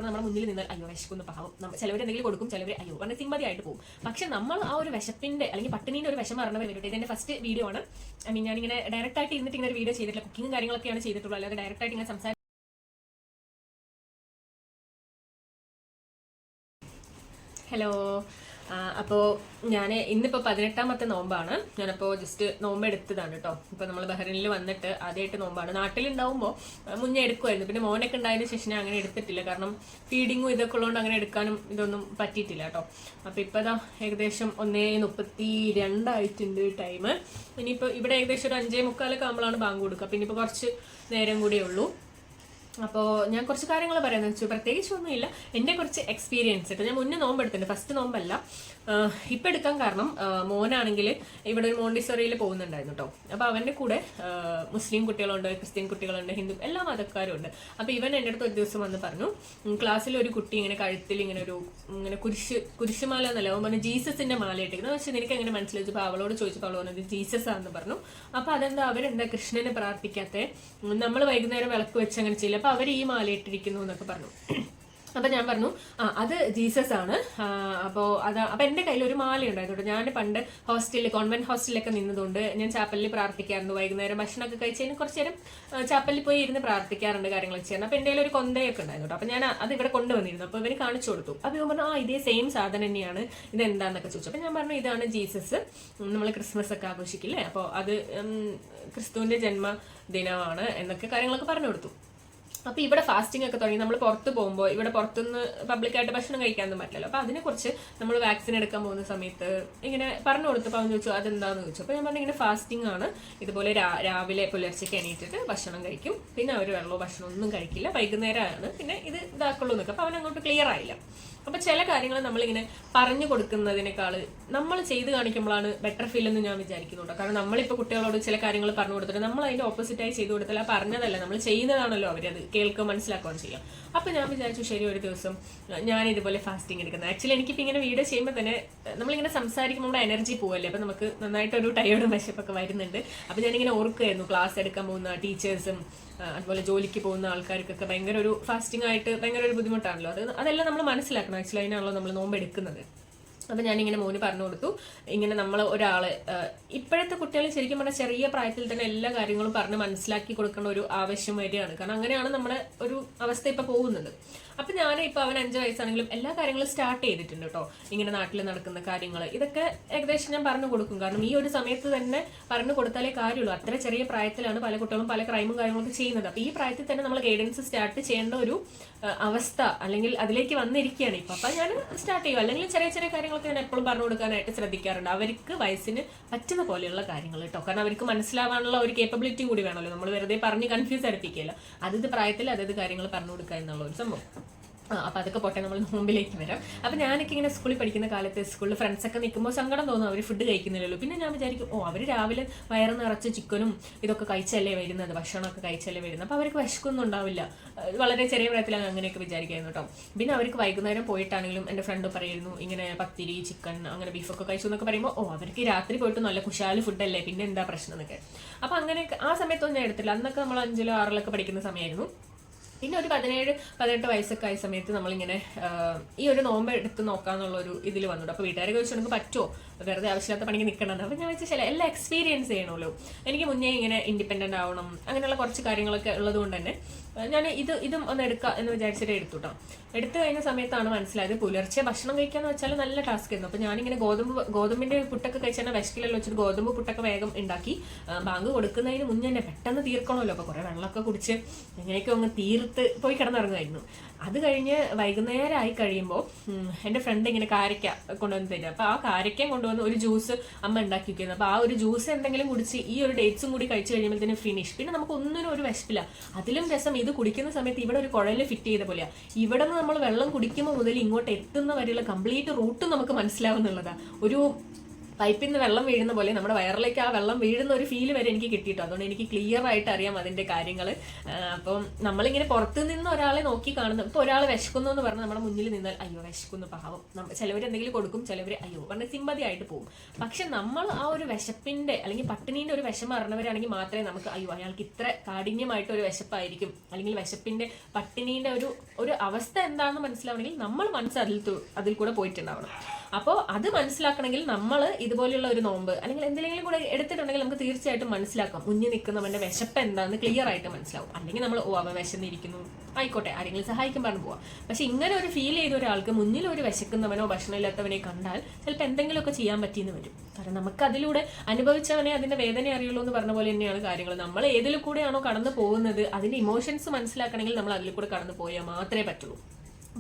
കാരണം നമ്മുടെ മുന്നിൽ നിന്നാൽ അയ്യോ വിശക്കുന്നു പാവം, ചിലവർ എന്തെങ്കിലും കൊടുക്കും, ചിലവർ അയ്യോ പറഞ്ഞ് സിമ്പതിയായിട്ട് പോകും. പക്ഷെ നമ്മൾ ആ ഒരു വിശപ്പിന്റെ അല്ലെങ്കിൽ പട്ടിണീന്റെ ഒരു വിഷം അറിഞ്ഞവർ വരും. ഇതെന്റെ ഫസ്റ്റ് വീഡിയോ ആണ്. ഐ മീൻ ഞാനിങ്ങനെ ഡയറക്റ്റ് ആയിട്ട് ഇരുന്നിട്ട് ഇങ്ങനെ വീഡിയോ ചെയ്തിട്ടില്ല, കുക്കിംഗ് കാര്യങ്ങളൊക്കെയാണ് ചെയ്തിട്ടുള്ളൂ, അല്ലാതെ ഡയറക്റ്റ് ആയിട്ട് ഇങ്ങനെ സംസാരിക്കും. ഹലോ, അപ്പോൾ ഞാൻ ഇന്നിപ്പോൾ 18ാമത്തെ നോമ്പാണ്. ഞാനപ്പോൾ ജസ്റ്റ് നോമ്പ് എടുത്തതാണ് കേട്ടോ. ഇപ്പോൾ നമ്മൾ ബഹ്റൈനിൽ വന്നിട്ട് ആദ്യമായിട്ട് നോമ്പാണ്. നാട്ടിലുണ്ടാവുമ്പോൾ മുന്നേ എടുക്കുമായിരുന്നു, പിന്നെ മോനൊക്കെ ഉണ്ടായതിനു ശേഷം ഞാൻ അങ്ങനെ എടുത്തിട്ടില്ല, കാരണം ഫീഡിങ്ങും ഇതൊക്കെ ഉള്ളതുകൊണ്ട് അങ്ങനെ എടുക്കാനും ഇതൊന്നും പറ്റിയിട്ടില്ല കേട്ടോ. അപ്പോൾ ഇപ്പോൾ ഇതാ ഏകദേശം 1:32 ആയിട്ടുണ്ട് ടൈം. ഇനിയിപ്പോൾ ഇവിടെ ഏകദേശം ഒരു 5:45 ആകുമ്പോഴാണ് ബാങ്ക് കൊടുക്കുക. അപ്പോൾ ഇനിയിപ്പോൾ കുറച്ച് നേരം കൂടിയേ ഉള്ളൂ. അപ്പോൾ ഞാൻ കുറച്ച് കാര്യങ്ങൾ പറയാമെന്ന് വെച്ചു. പ്രത്യേകിച്ച് ഒന്നുമില്ല, എൻ്റെ കുറച്ച് എക്സ്പീരിയൻസ് കേട്ടോ. ഞാൻ മുന്നേ നോമ്പ് എടുത്തിട്ടുണ്ട്, ഫസ്റ്റ് നോമ്പല്ല. ഇപ്പം എടുക്കാൻ കാരണം മോനാണെങ്കിൽ ഇവിടെ ഒരു മോണ്ടിസോറിയിൽ പോകുന്നുണ്ടായിരുന്നു കേട്ടോ. അപ്പോൾ അവൻ്റെ കൂടെ മുസ്ലിം കുട്ടികളുണ്ട്, ക്രിസ്ത്യൻ കുട്ടികളുണ്ട്, ഹിന്ദു എല്ലാ മതക്കാരും ഉണ്ട്. അപ്പോൾ ഇവൻ എൻ്റെ അടുത്ത് ഒരു ദിവസം വന്ന് പറഞ്ഞു, ക്ലാസ്സിൽ ഒരു കുട്ടി ഇങ്ങനെ കഴുത്തിൽ ഇങ്ങനെ കുരിശുമാല എന്നല്ല, അവൻ പറഞ്ഞു ജീസസിന്റെ മാല ഇട്ടിരിക്കുന്നത്. പക്ഷെ എനിക്ക് എങ്ങനെ മനസ്സിലാച്ചപ്പോൾ അവളോട് ചോദിച്ചപ്പോൾ അവൾ പറഞ്ഞത് ജീസസ് ആണെന്ന് പറഞ്ഞു. അപ്പോൾ അതെന്താ അവരെന്താ കൃഷ്ണനെ പ്രാർത്ഥിക്കാത്ത, നമ്മൾ വൈകുന്നേരം വിളക്ക് വെച്ച് അങ്ങനെ ചെയ്യില്ല, അപ്പൊ അവർ ഈ മാല ഇട്ടിരിക്കുന്നു എന്നൊക്കെ പറഞ്ഞു. അപ്പൊ ഞാൻ പറഞ്ഞു അത് ജീസസ് ആണ്. അപ്പൊ എന്റെ കയ്യിൽ ഒരു മാല ഉണ്ടായിരുന്നു. ഞാൻ പണ്ട് കോൺവെന്റ് ഹോസ്റ്റലിലൊക്കെ നിന്നതുകൊണ്ട് ഞാൻ ചാപ്പലിൽ പ്രാർത്ഥിക്കാറുണ്ട്. വൈകുന്നേരം ഭക്ഷണമൊക്കെ കഴിച്ചതിന് കുറച്ചു നേരം ചാപ്പലിൽ പോയി ഇരുന്ന് പ്രാർത്ഥിക്കാറുണ്ട്, കാര്യങ്ങളൊക്കെ ചെയ്യാറുണ്ട്. അപ്പൊ എന്റെ ഒരു കൊന്തയൊക്കെ ഉണ്ടായിരുന്നു. അപ്പൊ ഞാൻ അത് ഇവിടെ കൊണ്ടുവന്നിരുന്നു. അപ്പൊ ഇവര് കാണിച്ചു കൊടുത്തു. അപ്പൊ ഇവൻ പറഞ്ഞു ഇതേ സെയിം സാധനം തന്നെയാണ്, ഇത് എന്താന്നൊക്കെ ചോദിച്ചു. അപ്പൊ ഞാൻ പറഞ്ഞു ഇതാണ് ജീസസ്, നമ്മൾ ക്രിസ്മസ് ഒക്കെ ആഘോഷിക്കില്ലേ, അപ്പോൾ അത് ക്രിസ്തുവിന്റെ ജന്മദിനമാണ് എന്നൊക്കെ കാര്യങ്ങളൊക്കെ പറഞ്ഞു കൊടുത്തു. അപ്പൊ ഇവിടെ ഫാസ്റ്റിംഗ് ഒക്കെ തുടങ്ങി. നമ്മൾ പുറത്ത് പോകുമ്പോൾ ഇവിടെ പുറത്തുനിന്ന് പബ്ലിക്കായിട്ട് ഭക്ഷണം കഴിക്കാനൊന്നും പറ്റില്ലല്ലോ. അപ്പൊ അതിനെക്കുറിച്ച് നമ്മൾ വാക്സിൻ എടുക്കാൻ പോകുന്ന സമയത്ത് ഇങ്ങനെ പറഞ്ഞു കൊടുത്തപ്പോൾ അവൻ ചോദിച്ചു അതെന്താന്ന് ചോദിച്ചു. അപ്പൊ ഞാൻ പറഞ്ഞു ഇങ്ങനെ ഫാസ്റ്റിംഗ് ആണ്, ഇതുപോലെ രാവിലെ പുലർച്ചയ്ക്ക് എണീറ്റിട്ട് ഭക്ഷണം കഴിക്കും, പിന്നെ അവർ വെള്ളമോ ഭക്ഷണം ഒന്നും കഴിക്കില്ല, വൈകുന്നേരമാണ് പിന്നെ ഇത് ഇതാക്കുള്ളൂ എന്നൊക്കെ. അപ്പൊ അവൻ അങ്ങോട്ട് ക്ലിയർ ആയില്ല. അപ്പൊ ചില കാര്യങ്ങൾ നമ്മളിങ്ങനെ പറഞ്ഞു കൊടുക്കുന്നതിനേക്കാൾ നമ്മൾ ചെയ്ത് കാണിക്കുമ്പോഴാണ് ബെറ്റർ ഫീൽ എന്ന് ഞാൻ വിചാരിക്കുന്നുണ്ട്. കാരണം നമ്മളിപ്പോൾ കുട്ടികളോട് ചില കാര്യങ്ങൾ പറഞ്ഞു കൊടുത്തിട്ട് നമ്മൾ അതിന്റെ ഓപ്പോസിറ്റായി ചെയ്തു കൊടുത്താൽ ആ പറഞ്ഞതല്ല, നമ്മൾ ചെയ്യുന്നതാണല്ലോ അവരത് കേൾക്കുക മനസ്സിലാക്കുകയാണ് ചെയ്യാം. അപ്പൊ ഞാൻ വിചാരിച്ചു ശരി ഒരു ദിവസം ഞാൻ ഇതുപോലെ ഫാസ്റ്റിംഗ് എടുക്കുന്നത്. ആക്ച്വലി എനിക്കിപ്പോൾ ഇങ്ങനെ വീഡിയോ ചെയ്യുമ്പോൾ തന്നെ നമ്മളിങ്ങനെ സംസാരിക്കുമ്പോൾ നമ്മുടെ എനർജി പോവല്ലേ, അപ്പൊ നമുക്ക് നന്നായിട്ടൊരു ടയേർഡും വിശപ്പൊക്കെ വരുന്നുണ്ട്. അപ്പൊ ഞാനിങ്ങനെ ഓർക്കുമായിരുന്നു ക്ലാസ് എടുക്കാൻ പോകുന്ന ടീച്ചേഴ്സും അതുപോലെ ജോലിക്ക് പോകുന്ന ആൾക്കാർക്കൊക്കെ ഭയങ്കര ഒരു ഫാസ്റ്റിംഗ് ആയിട്ട് ഭയങ്കര ഒരു ബുദ്ധിമുട്ടാണല്ലോ. അതെല്ലാം നമ്മൾ മനസ്സിലാക്കണം. ആക്ച്വലി അതിനാണല്ലോ നമ്മൾ നോമ്പ് എടുക്കുന്നത്. അപ്പൊ ഞാനിങ്ങനെ മോന് പറഞ്ഞു കൊടുത്തു, ഇങ്ങനെ നമ്മൾ ഒരാള് ഇപ്പോഴത്തെ കുട്ടികൾ ശരിക്കും പറഞ്ഞാൽ ചെറിയ പ്രായത്തിൽ തന്നെ എല്ലാ കാര്യങ്ങളും പറഞ്ഞ് മനസ്സിലാക്കി കൊടുക്കേണ്ട ഒരു ആവശ്യം വരികയാണ്. കാരണം അങ്ങനെയാണ് നമ്മുടെ ഒരു അവസ്ഥ ഇപ്പൊ പോകുന്നത്. അപ്പൊ ഞാൻ ഇപ്പൊ അവൻ 5 വയസ്സാണെങ്കിലും എല്ലാ കാര്യങ്ങളും സ്റ്റാർട്ട് ചെയ്തിട്ടുണ്ട് കേട്ടോ. ഇങ്ങനെ നാട്ടിൽ നടക്കുന്ന കാര്യങ്ങൾ ഇതൊക്കെ ഏകദേശം ഞാൻ പറഞ്ഞു കൊടുക്കും. കാരണം ഈ ഒരു സമയത്ത് തന്നെ പറഞ്ഞു കൊടുത്താലേ കാര്യമുള്ളൂ. അത്ര ചെറിയ പ്രായത്തിലാണ് പല കുട്ടികളും പല ക്രൈമും കാര്യങ്ങളൊക്കെ ചെയ്യുന്നത്. അപ്പൊ ഈ പ്രായത്തിൽ തന്നെ നമ്മൾ ഗൈഡൻസ് സ്റ്റാർട്ട് ചെയ്യേണ്ട ഒരു അവസ്ഥ അല്ലെങ്കിൽ അതിലേക്ക് വന്നിരിക്കുകയാണ് ഇപ്പൊ. അപ്പൊ ഞാൻ സ്റ്റാർട്ട് ചെയ്യും. അല്ലെങ്കിൽ ചെറിയ ചെറിയ കാര്യങ്ങളൊക്കെ ഞാൻ എപ്പോഴും പറഞ്ഞു കൊടുക്കാനായിട്ട് ശ്രദ്ധിക്കാറുണ്ട്, അവർക്ക് വയസ്സിന് പറ്റുന്ന പോലെയുള്ള കാര്യങ്ങൾ കേട്ടോ. കാരണം അവർക്ക് മനസ്സിലാവാനുള്ള ഒരു കേപ്പബിലിറ്റി കൂടി വേണമല്ലോ. നമ്മൾ വെറുതെ പറഞ്ഞ് കൺഫ്യൂസ് അടുപ്പിക്കുകയല്ല. അതത് പ്രായത്തിൽ അതത് കാര്യങ്ങൾ പറഞ്ഞു കൊടുക്കുക എന്നുള്ള ഒരു സംഭവം. അപ്പൊ അതൊക്കെ പോട്ടെ, നമ്മൾ നോമ്പിലേക്ക് വരാം. അപ്പൊ ഞാനൊക്കെ ഇങ്ങനെ സ്കൂളിൽ പഠിക്കുന്ന കാലത്ത് സ്കൂളിൽ ഫ്രണ്ട്സ് ഒക്കെ നിൽക്കുമ്പോൾ സങ്കടം തോന്നും, അവർ ഫുഡ് കഴിക്കുന്നില്ലല്ലോ. പിന്നെ ഞാൻ വിചാരിക്കും അവർ രാവിലെ വയറ് നിറച്ച് ചിക്കനും ഇതൊക്കെ കഴിച്ചല്ലേ വരുന്നത്, ഭക്ഷണമൊക്കെ കഴിച്ചല്ലേ വരുന്നത്, അപ്പൊ അവർക്ക് വിശക്കൊന്നും ഉണ്ടാവില്ല. വളരെ ചെറിയ പ്രായത്തിലാണ് അങ്ങനെയൊക്കെ വിചാരിക്കായിരുന്നു കേട്ടോ. പിന്നെ അവർക്ക് വൈകുന്നേരം പോയിട്ടാണെങ്കിലും എന്റെ ഫ്രണ്ട് പറയുന്നു ഇങ്ങനെ പത്തിരി ചിക്കൻ അങ്ങനെ ബീഫൊക്കെ കഴിച്ചു എന്നൊക്കെ പറയുമ്പോൾ അവർക്ക് രാത്രി പോയിട്ട് നല്ല കുശാല് ഫുഡല്ലേ, പിന്നെ എന്താ പ്രശ്നം എന്നൊക്കെ. അപ്പൊ അങ്ങനെയൊക്കെ ആ സമയത്തൊന്നും ഞാൻ എടുത്തില്ല. അന്നൊക്കെ നമ്മൾ 5-ലോ 6-ലൊക്കെ പഠിക്കുന്ന സമയമായിരുന്നു. പിന്നെ ഒരു 17-18 വയസ്സൊക്കെ ആയ സമയത്ത് നമ്മളിങ്ങനെ ഈ ഒരു നോമ്പ് എടുത്ത് നോക്കാന്നുള്ളൊരു ഇതിൽ വന്നിട്ട്. അപ്പൊ വീട്ടുകാരെ ചോദിച്ചു പറ്റുമോ, വെറുതെ ആവശ്യമില്ലാത്ത പണിക്ക് നിൽക്കണമെന്ന്. അപ്പൊ ഞാൻ വെച്ചാൽ എല്ലാം എക്സ്പീരിയൻസ് ചെയ്യണമല്ലോ. എനിക്ക് മുന്നേ ഇങ്ങനെ ഇൻഡിപെൻഡന്റ് ആവണം, അങ്ങനെയുള്ള കുറച്ച് കാര്യങ്ങളൊക്കെ ഉള്ളത് കൊണ്ട് തന്നെ ഞാൻ ഇതും ഒന്ന് എടുക്കാം എന്ന് വിചാരിച്ചിട്ട് എടുത്തു കേട്ടോ. എടുത്തു കഴിഞ്ഞ സമയത്താണ് മനസ്സിലായത് പുലർച്ചെ ഭക്ഷണം കഴിക്കാന്ന് വെച്ചാൽ നല്ല ടാസ്ക് ആയിരുന്നു. അപ്പൊ ഞാനിങ്ങനെ ഗോതമ്പിന്റെ പുട്ടൊക്കെ കഴിച്ചാൽ വിശക്കിലെല്ലാം വെച്ചിട്ട് ഗോതമ്പ് പുട്ടൊക്കെ വേഗം ഉണ്ടാക്കി ബാങ്ക് കൊടുക്കുന്നതിന് മുന്നേ തന്നെ പെട്ടെന്ന് തീർക്കണമല്ലോ. അപ്പൊ കുറെ വെള്ളമൊക്കെ കുടിച്ച് എങ്ങനെയൊക്കെ ഒന്ന് തീർത്ത് പോയി കിടന്നിറങ്ങുമായിരുന്നു. അത് കഴിഞ്ഞ് വൈകുന്നേരം ആയി കഴിയുമ്പോൾ എൻ്റെ ഫ്രണ്ട് ഇങ്ങനെ കാരക്ക കൊണ്ടുവന്ന് തരും. അപ്പൊ ആ കാരക്കയും കൊണ്ടുവന്ന് ഒരു ജ്യൂസ് അമ്മ ഉണ്ടാക്കി വെക്കുന്നത്. അപ്പൊ ആ ഒരു ജ്യൂസ് എന്തെങ്കിലും കുടിച്ച് ഈ ഒരു ഡേറ്റ്സും കൂടി കഴിച്ചു കഴിയുമ്പോഴത്തേനും ഫിനിഷ്. പിന്നെ നമുക്ക് ഒന്നിനും ഒരു വിശപ്പില്ല. അതിലും രസം ഇത് കുടിക്കുന്ന സമയത്ത് ഇവിടെ ഒരു കുഴല് ഫിറ്റ് ചെയ്ത പോലെയാണ്. ഇവിടെ നിന്ന് നമ്മൾ വെള്ളം കുടിക്കുമ്പോൾ മുതൽ ഇങ്ങോട്ട് എത്തുന്ന വരെയുള്ള കംപ്ലീറ്റ് റൂട്ട് നമുക്ക് മനസ്സിലാവുന്നുള്ളതാ. ഒരു പൈപ്പിൽ നിന്ന് വെള്ളം വീഴുന്ന പോലെ നമ്മുടെ വയറിലേക്ക് ആ വെള്ളം വീഴുന്ന ഒരു ഫീല് വരെ എനിക്ക് കിട്ടിയിട്ടോ. അതുകൊണ്ട് എനിക്ക് ക്ലിയർ ആയിട്ട് അറിയാം അതിന്റെ കാര്യങ്ങൾ. അപ്പം നമ്മളിങ്ങനെ പുറത്തു നിന്ന് ഒരാളെ നോക്കി കാണുന്നു. ഇപ്പൊ ഒരാൾ വിശക്കുന്നു എന്ന് പറഞ്ഞാൽ നമ്മുടെ മുന്നിൽ നിന്നാൽ അയ്യോ വിശക്കുന്നു പാവം, ചിലവർ എന്തെങ്കിലും കൊടുക്കും, ചിലവർ അയ്യോ പറഞ്ഞ് സിമ്പതിയായിട്ട് പോകും. പക്ഷെ നമ്മൾ ആ ഒരു വിശപ്പിന്റെ അല്ലെങ്കിൽ പട്ടിണീന്റെ ഒരു വിശം അറിഞ്ഞവരാണെങ്കിൽ മാത്രമേ നമുക്ക് അയ്യോ അയാൾക്ക് ഇത്ര കാഠിന്യമായിട്ട് ഒരു വിശപ്പായിരിക്കും അല്ലെങ്കിൽ വിശപ്പിന്റെ പട്ടിണീന്റെ ഒരു അവസ്ഥ എന്താണെന്ന് മനസ്സിലാവണമെങ്കിൽ നമ്മൾ മനസ്സ് അതിൽ കൂടെ പോയിട്ടുണ്ടാവണം. അപ്പോൾ അത് മനസ്സിലാക്കണമെങ്കിൽ നമ്മൾ ഇതുപോലെയുള്ള ഒരു നോമ്പ് അല്ലെങ്കിൽ എന്തെങ്കിലും കൂടെ എടുത്തിട്ടുണ്ടെങ്കിൽ നമുക്ക് തീർച്ചയായിട്ടും മനസ്സിലാക്കാം മുന്നിൽ നിൽക്കുന്നവന്റെ വിശപ്പ് എന്താണെന്ന് ക്ലിയർ ആയിട്ട് മനസ്സിലാവും. അല്ലെങ്കിൽ നമ്മൾ അവൻ വിശന്നിരിക്കുന്നു ആയിക്കോട്ടെ ആരെങ്കിലും സഹായിക്കാൻ പറഞ്ഞു പോവാം. പക്ഷെ ഇങ്ങനെ ഒരു ഫീൽ ചെയ്ത ഒരാൾക്ക് മുന്നിൽ ഒരു വിശക്കുന്നവനോ ഭക്ഷണം ഇല്ലാത്തവനെ കണ്ടാൽ ചിലപ്പോൾ എന്തെങ്കിലുമൊക്കെ ചെയ്യാൻ പറ്റിയെന്ന് വരും. കാരണം നമുക്ക് അതിലൂടെ അനുഭവിച്ചവനെ അതിന്റെ വേദന അറിയുള്ളൂ എന്ന് പറഞ്ഞ പോലെ തന്നെയാണ് കാര്യങ്ങൾ. നമ്മൾ ഏതിൽ കൂടെയാണോ കടന്നു പോകുന്നത് അതിന്റെ ഇമോഷൻസ് മനസ്സിലാക്കണമെങ്കിൽ നമ്മൾ അതിൽ കൂടെ കടന്നു പോയാൽ മാത്രമേ പറ്റുള്ളൂ.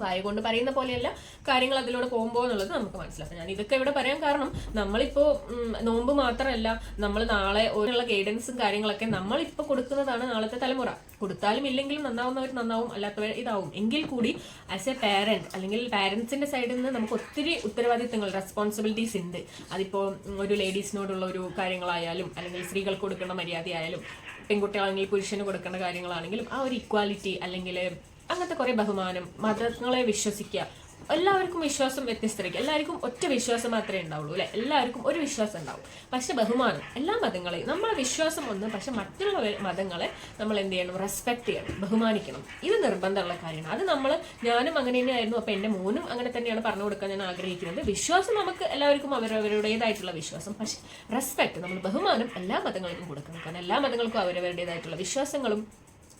വായ കൊണ്ട് പറയുന്ന പോലെയല്ല കാര്യങ്ങൾ അതിലൂടെ പോകുമ്പോൾ എന്നുള്ളത് നമുക്ക് മനസ്സിലാക്കാം. ഞാൻ ഇതൊക്കെ ഇവിടെ പറയാൻ കാരണം നമ്മളിപ്പോ നോമ്പ് മാത്രമല്ല, നമ്മൾ നാളെ ഓരോള്ള ഗൈഡൻസും കാര്യങ്ങളൊക്കെ നമ്മളിപ്പോ കൊടുക്കുന്നതാണ് നാളത്തെ തലമുറ. കൊടുത്താലും ഇല്ലെങ്കിലും നന്നാവുന്നവർ നന്നാവും, അല്ലാത്തവർ ഇതാവും. എങ്കിൽ കൂടി ആസ് എ പാരന്റ് അല്ലെങ്കിൽ പാരന്റ്സിന്റെ സൈഡിൽ നിന്ന് നമുക്ക് ഒത്തിരി ഉത്തരവാദിത്തങ്ങൾ റെസ്പോൺസിബിലിറ്റീസ് ഉണ്ട്. അതിപ്പോ ഒരു ലേഡീസിനോടുള്ള ഒരു കാര്യങ്ങളായാലും അല്ലെങ്കിൽ സ്ത്രീകൾക്ക് കൊടുക്കേണ്ട മര്യാദയായാലും പെൺകുട്ടികളാണെങ്കിൽ പുരുഷന് കൊടുക്കേണ്ട കാര്യങ്ങളാണെങ്കിലും ആ ഒരു ഇക്വാലിറ്റി അല്ലെങ്കിൽ അങ്ങനത്തെ കുറെ ബഹുമാനം, മതങ്ങളെ വിശ്വസിക്കുക. എല്ലാവർക്കും വിശ്വാസം വ്യത്യസ്തമായിരിക്കും. എല്ലാവർക്കും ഒറ്റ വിശ്വാസം മാത്രമേ ഉണ്ടാവുള്ളൂ അല്ലെ, എല്ലാവർക്കും ഒരു വിശ്വാസം ഉണ്ടാവും. പക്ഷെ ബഹുമാനം എല്ലാ മതങ്ങളെയും നമ്മളെ വിശ്വാസം ഒന്ന്, പക്ഷെ മറ്റുള്ള മതങ്ങളെ നമ്മൾ എന്ത് ചെയ്യണം, റെസ്പെക്ട് ചെയ്യണം, ബഹുമാനിക്കണം. ഇത് നിർബന്ധമുള്ള കാര്യമാണ്. അത് ഞാനും അങ്ങനെ തന്നെയായിരുന്നു. അപ്പൊ എന്റെ മോനും അങ്ങനെ തന്നെയാണ് പറഞ്ഞു കൊടുക്കാൻ ഞാൻ ആഗ്രഹിക്കുന്നത്. വിശ്വാസം നമുക്ക് എല്ലാവർക്കും അവരവരുടേതായിട്ടുള്ള വിശ്വാസം, പക്ഷെ റെസ്പെക്ട്, നമ്മൾ ബഹുമാനം എല്ലാ മതങ്ങൾക്കും കൊടുക്കണം. കാരണം എല്ലാ മതങ്ങൾക്കും അവരവരുടേതായിട്ടുള്ള വിശ്വാസങ്ങളും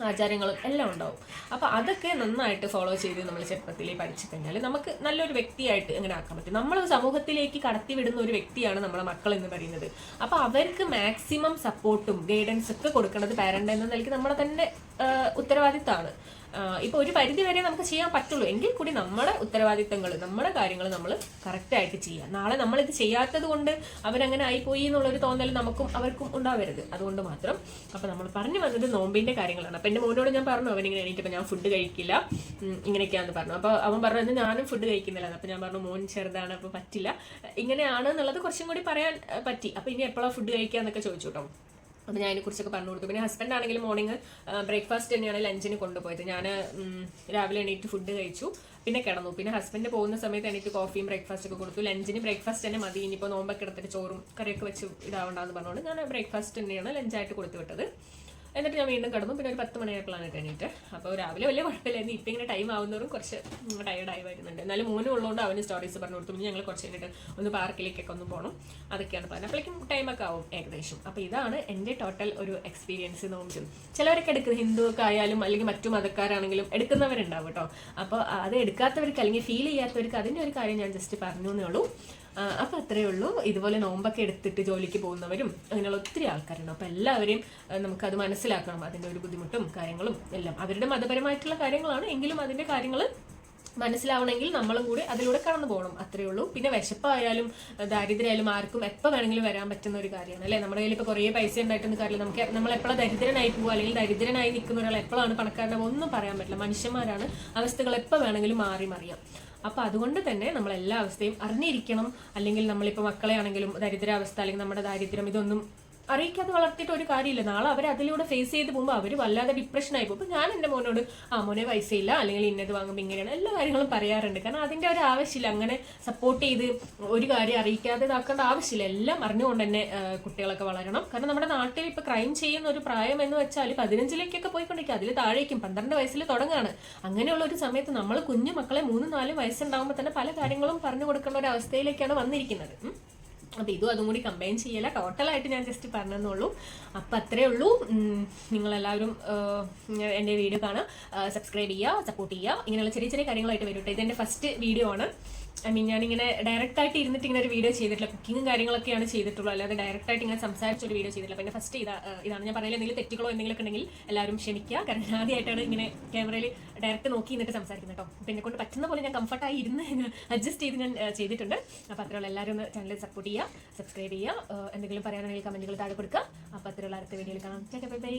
ആചാരങ്ങളും എല്ലാം ഉണ്ടാവും. അപ്പൊ അതൊക്കെ നന്നായിട്ട് ഫോളോ ചെയ്ത് നമ്മൾ ചെറുപ്പത്തിലേ പഠിച്ചു കഴിഞ്ഞാൽ നമുക്ക് നല്ലൊരു വ്യക്തിയായിട്ട് എങ്ങനെ ആക്കാൻ പറ്റും. നമ്മൾ സമൂഹത്തിലേക്ക് കടത്തിവിടുന്ന ഒരു വ്യക്തിയാണ് നമ്മുടെ മക്കൾ എന്ന് പറയുന്നത്. അപ്പൊ അവർക്ക് മാക്സിമം സപ്പോർട്ടും ഗൈഡൻസ് ഒക്കെ കൊടുക്കേണ്ടത് പാരന്റ് എന്ന നിലയ്ക്ക് നമ്മുടെ തന്നെ ഉത്തരവാദിത്തമാണ്. ഇപ്പൊ ഒരു പരിധി വരെ നമുക്ക് ചെയ്യാൻ പറ്റുള്ളൂ. എങ്കിൽ കൂടി നമ്മുടെ ഉത്തരവാദിത്തങ്ങൾ, നമ്മുടെ കാര്യങ്ങൾ നമ്മൾ കറക്റ്റായിട്ട് ചെയ്യുക. നാളെ നമ്മളിത് ചെയ്യാത്തത് കൊണ്ട് അവരങ്ങനെ ആയിപ്പോയി എന്നുള്ളൊരു തോന്നൽ നമുക്കും അവർക്കും ഉണ്ടാവരുത്. അതുകൊണ്ട് മാത്രം. അപ്പൊ നമ്മൾ പറഞ്ഞു വന്നത് നോമ്പിന്റെ കാര്യങ്ങളാണ്. അപ്പൊ എന്റെ മോനോട് ഞാൻ പറഞ്ഞു, അവനിങ്ങനെ എണീറ്റപ്പോൾ ഞാൻ ഫുഡ് കഴിക്കില്ല ഇങ്ങനെയൊക്കെയാണെന്ന് പറഞ്ഞു. അപ്പൊ അവൻ പറഞ്ഞു ഞാനും ഫുഡ് കഴിക്കുന്നില്ല. അപ്പൊ ഞാൻ പറഞ്ഞു മോൻ ചെറുതാണ്, അപ്പൊ പറ്റില്ല, ഇങ്ങനെയാണ് എന്നുള്ളത് കുറച്ചും കൂടി പറയാൻ പറ്റി. അപ്പൊ ഇനി എപ്പോഴാണ് ഫുഡ് കഴിക്കാന്നൊക്കെ ചോദിച്ചു കേട്ടോ. അപ്പം ഞാൻ അതിനെക്കുറിച്ചൊക്കെ പറഞ്ഞു കൊടുത്തു. പിന്നെ ഹസ്ബൻഡ് ആണെങ്കിലും മോർണിംഗ് ബ്രേക്ക്ഫാസ്റ്റ് തന്നെയാണ് ലഞ്ചിന് കൊണ്ടുപോയത്. ഞാൻ രാവിലെ എണീറ്റ് ഫുഡ് കഴിച്ചു, പിന്നെ കിടന്നു. പിന്നെ ഹസ്ബൻഡ് പോകുന്ന സമയത്ത് എണീറ്റ് കോഫിയും ബ്രേക്ക്ഫാസ്റ്റ് ഒക്കെ കൊടുത്തു. ലഞ്ചിന് ബ്രേക്ക്ഫാസ്റ്റ് തന്നെ മതി, ഇനിയിപ്പോൾ നോമ്പൊക്കെ എടുത്തിട്ട് ചോറും കറിയൊക്കെ വെച്ച് ഇതാവണ്ടെന്ന് പറഞ്ഞുകൊണ്ട് ഞാൻ ബ്രേക്ക്ഫാസ്റ്റ് തന്നെയാണ് ലഞ്ചായിട്ട് കൊടുത്തു വിട്ടത്. എന്നിട്ട് ഞാൻ വീണ്ടും കിടന്നു. പിന്നെ ഒരു 10 മണിയായപ്പോഴാണ് എണീറ്റ്. അപ്പോൾ രാവിലെ വലിയ കുഴപ്പമില്ലായിരുന്നു. ഇപ്പം ഇങ്ങനെ ടൈം ആവുന്നവരും കുറച്ച് ടയർഡായി വരുന്നുണ്ട്. എന്നാലും മോനും ഉള്ളതുകൊണ്ട് അവന് സ്റ്റോറീസ് പറഞ്ഞു കൊടുത്തു. പിന്നെ ഞങ്ങൾ കുറച്ച് കഴിഞ്ഞിട്ട് ഒന്ന് പാർക്കിലേക്കൊക്കെ ഒന്ന് പോകണം, അതൊക്കെയാണ് പറഞ്ഞത്. അപ്പോഴേക്കും ടൈമൊക്കെ ആവും ഏകദേശം. അപ്പോൾ ഇതാണ് എൻ്റെ ടോട്ടൽ ഒരു എക്സ്പീരിയൻസ് നോമ്പും. ചിലവരൊക്കെ എടുക്കുന്നത് ഹിന്ദു ഒക്കെ ആയാലും അല്ലെങ്കിൽ മറ്റു മതക്കാരാണെങ്കിലും എടുക്കുന്നവരുണ്ടാവും കേട്ടോ. അപ്പോൾ അത് എടുക്കാത്തവർക്ക് അല്ലെങ്കിൽ ഫീൽ ചെയ്യാത്തവർക്ക് അതിൻ്റെ ഒരു കാര്യം ഞാൻ ജസ്റ്റ് പറഞ്ഞു എന്നേ ഉള്ളൂ. അപ്പം അത്രയേ ഉള്ളൂ. ഇതുപോലെ നോമ്പൊക്കെ എടുത്തിട്ട് ജോലിക്ക് പോകുന്നവരും അങ്ങനെയുള്ള ഒത്തിരി ആൾക്കാരുണ്ട്. അപ്പം എല്ലാവരെയും നമുക്കത് മനസ്സിലാക്കണം, അതിൻ്റെ ഒരു ബുദ്ധിമുട്ടും കാര്യങ്ങളും എല്ലാം. അവരുടെ മതപരമായിട്ടുള്ള കാര്യങ്ങളാണ്, എങ്കിലും അതിൻ്റെ കാര്യങ്ങൾ മനസ്സിലാവണമെങ്കിൽ നമ്മളും കൂടി അതിലൂടെ കടന്നു പോകണം. അത്രയേ ഉള്ളൂ. പിന്നെ വിശപ്പായാലും ദാരിദ്ര്യമായാലും ആർക്കും എപ്പോൾ വേണമെങ്കിലും വരാൻ പറ്റുന്ന ഒരു കാര്യമാണ് അല്ലേ. നമ്മുടെ കയ്യിൽ ഇപ്പോൾ കുറേ പൈസ ഉണ്ടായിട്ടൊന്നും കാര്യമില്ല. നമ്മൾ എപ്പോഴും ദരിദ്രനായി പോകുക അല്ലെങ്കിൽ ദരിദ്രനായി നിൽക്കുന്ന ഒരാൾ എപ്പോഴാണ് പണക്കാരനെ ഒന്നും പറയാൻ പറ്റില്ല. മനുഷ്യന്മാരാണ്, അവസ്ഥകൾ എപ്പോൾ വേണമെങ്കിലും മാറി മറിയാം. അപ്പം അതുകൊണ്ട് തന്നെ നമ്മൾ എല്ലാ അവസ്ഥയും അറിഞ്ഞിരിക്കണം. അല്ലെങ്കിൽ നമ്മളിപ്പോൾ മക്കളെ ആണെങ്കിലും ദരിദ്രാവസ്ഥ അല്ലെങ്കിൽ നമ്മുടെ ദാരിദ്ര്യം ഇതൊന്നും അറിയിക്കാതെ വളർത്തിയിട്ട് ഒരു കാര്യമില്ല. നാളെ അവർ അതിലൂടെ ഫേസ് ചെയ്ത് പോകുമ്പോൾ അവർ വല്ലാതെ ഡിപ്രഷനായി പോകും. അപ്പം ഞാൻ എൻ്റെ മോനോട് മോനെ പൈസയില്ല അല്ലെങ്കിൽ ഇന്നത് വാങ്ങുമ്പോൾ ഇങ്ങനെയാണ് എല്ലാ കാര്യങ്ങളും പറയാറുണ്ട്. കാരണം അതിൻ്റെ ഒരു ആവശ്യമില്ല. അങ്ങനെ സപ്പോർട്ട് ചെയ്ത് ഒരു കാര്യം അറിയിക്കാതെ ഇതാക്കേണ്ട ആവശ്യമില്ല. എല്ലാം അറിഞ്ഞുകൊണ്ട് തന്നെ കുട്ടികളൊക്കെ വളരണം. കാരണം നമ്മുടെ നാട്ടിൽ ഇപ്പോൾ ക്രൈം ചെയ്യുന്ന ഒരു പ്രായം എന്ന് വെച്ചാൽ 15ലേക്കൊക്കെ പോയിക്കൊണ്ടിരിക്കുക. അതിൽ താഴേക്കും 12 വയസ്സിൽ തുടങ്ങുകയാണ്. അങ്ങനെയുള്ള ഒരു സമയത്ത് നമ്മൾ കുഞ്ഞു മക്കളെ 3-4 വയസ്സുണ്ടാകുമ്പോൾ തന്നെ പല കാര്യങ്ങളും പറഞ്ഞു കൊടുക്കേണ്ട ഒരു അവസ്ഥയിലേക്കാണ് വന്നിരിക്കുന്നത്. അപ്പോൾ ഇതും അതും കൂടി കമ്പൈൻ ചെയ്യല, ടോട്ടലായിട്ട് ഞാൻ ജസ്റ്റ് പറഞ്ഞെന്നുള്ളൂ. അപ്പം അത്രേ ഉള്ളൂ. നിങ്ങളെല്ലാവരും എൻ്റെ വീഡിയോ കാണുക, സബ്സ്ക്രൈബ് ചെയ്യുക, സപ്പോർട്ട് ചെയ്യുക. ഇങ്ങനെയുള്ള ചെറിയ ചെറിയ കാര്യങ്ങളായിട്ട് വരും കേട്ടോ. ഇതെൻ്റെ ഫസ്റ്റ് വീഡിയോ ആണ്. ഞാനിങ്ങനെ ഡയറക്റ്റായിട്ട് ഇരുന്നിട്ട് ഇങ്ങനെ ഒരു വീഡിയോ ചെയ്തിട്ടില്ല. കുക്കിങ്ങും കാര്യങ്ങളൊക്കെയാണ് ചെയ്തിട്ടുള്ളൂ, അല്ലാതെ ഡയറക്റ്റായിട്ട് ഇങ്ങനെ സംസാരിച്ചൊരു വീഡിയോ ചെയ്തിട്ടില്ല. പിന്നെ ഫസ്റ്റ് ഇതാണ് ഞാൻ പറയുന്നത്. എന്തെങ്കിലും തെറ്റുകളോ എന്തെങ്കിലുമൊക്കെ ഉണ്ടെങ്കിൽ എല്ലാവരും ക്ഷമിക്കുക. കാരണം ഞാൻ ആദ്യമായിട്ടാണ് ഇങ്ങനെ ക്യാമറയിൽ ഡയറക്റ്റ് നോക്കി നിന്നിട്ട് സംസാരിക്കുന്നത് കേട്ടോ. അപ്പോൾ എന്നെ കൊണ്ട് പറ്റുന്ന പോലെ ഞാൻ കംഫർട്ടായി ഇരുന്ന് അഡ്ജസ്റ്റ് ചെയ്ത് ഞാൻ ചെയ്തിട്ടുണ്ട്. അപ്പോൾ അത്രയുള്ള എല്ലാവരും ഒന്ന് ചാനൽ സപ്പോർട്ട് ചെയ്യുക, സബ്സ്ക്രൈബ് ചെയ്യുക. എന്തെങ്കിലും പറയാനാണെങ്കിൽ കമൻറ്റുകൾ താഴെ കൊടുക്കുക. അപ്പോൾ അത്രയുള്ള അടുത്ത വീഡിയോയിൽ കാണാം. Bye bye.